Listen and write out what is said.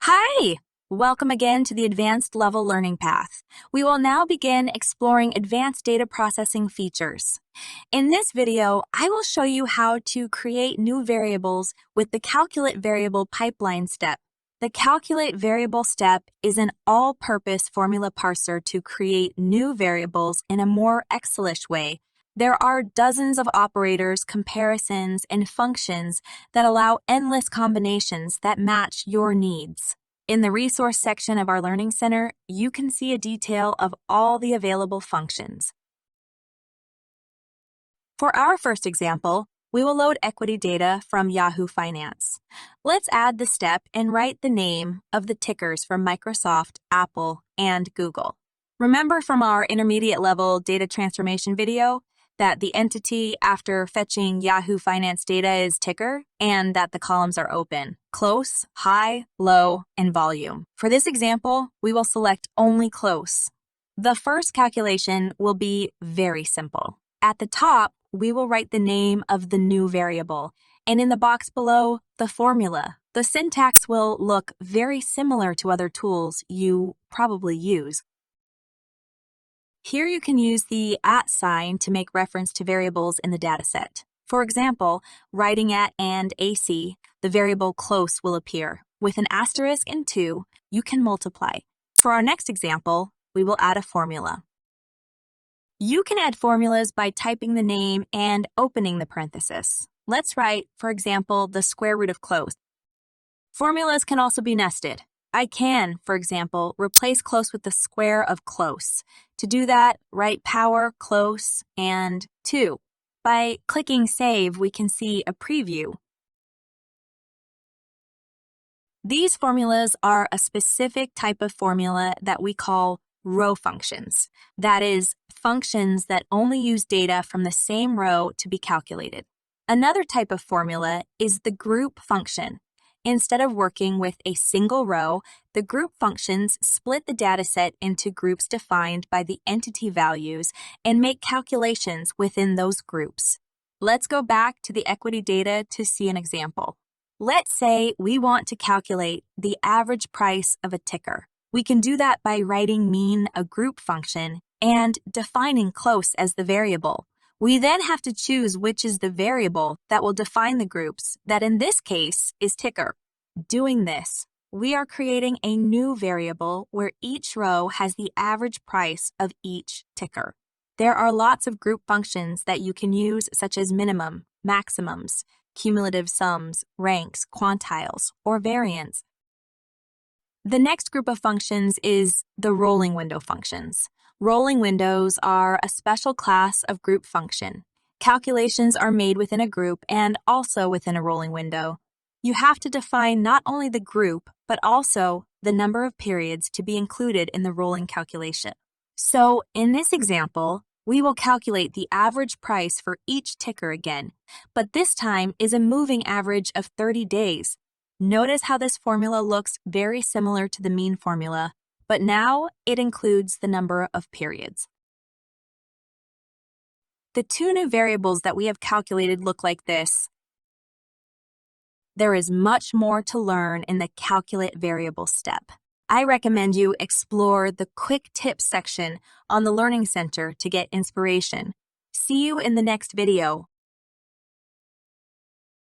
Hi! Welcome again to the Advanced Level Learning Path. We will now begin exploring advanced data processing features. In this video, I will show you how to create new variables with the Calculate Variable Pipeline step. The Calculate Variable step is an all-purpose formula parser to create new variables in a more Excel-ish way. There are dozens of operators, comparisons, and functions that allow endless combinations that match your needs. In the resource section of our Learning Center, you can see a detail of all the available functions. For our first example, we will load equity data from Yahoo Finance. Let's add the step and write the name of the tickers from Microsoft, Apple, and Google. Remember from our intermediate level data transformation video that the entity after fetching Yahoo Finance data is ticker and that the columns are open, close, high, low, and volume. For this example, we will select only close. The first calculation will be very simple. At the top, we will write the name of the new variable, and in the box below, the formula. The syntax will look very similar to other tools you probably use. Here you can use the @ sign to make reference to variables in the dataset. For example, writing at and AC, the variable close will appear. With an asterisk and 2, you can multiply. For our next example, we will add a formula. You can add formulas by typing the name and opening the parenthesis. Let's write, for example, the square root of close. Formulas can also be nested. I can, for example, replace close with the square of close. To do that, write power close and 2. By clicking Save, we can see a preview. These formulas are a specific type of formula that we call row functions. That is, functions that only use data from the same row to be calculated. Another type of formula is the group function. Instead of working with a single row, the group functions split the dataset into groups defined by the entity values and make calculations within those groups. Let's go back to the equity data to see an example. Let's say we want to calculate the average price of a ticker. We can do that by writing mean, a group function, and defining close as the variable. We then have to choose which is the variable that will define the groups, that in this case is ticker. Doing this, we are creating a new variable where each row has the average price of each ticker. There are lots of group functions that you can use, such as minimum, maximums, cumulative sums, ranks, quantiles, or variance. The next group of functions is the rolling window functions. Rolling windows are a special class of group function. Calculations are made within a group and also within a rolling window. You have to define not only the group, but also the number of periods to be included in the rolling calculation. So, in this example, we will calculate the average price for each ticker again, but this time is a moving average of 30 days. Notice how this formula looks very similar to the mean formula, but now it includes the number of periods. The two new variables that we have calculated look like this. There is much more to learn in the Calculate Variable step. I recommend you explore the Quick Tips section on the Learning Center to get inspiration. See you in the next video,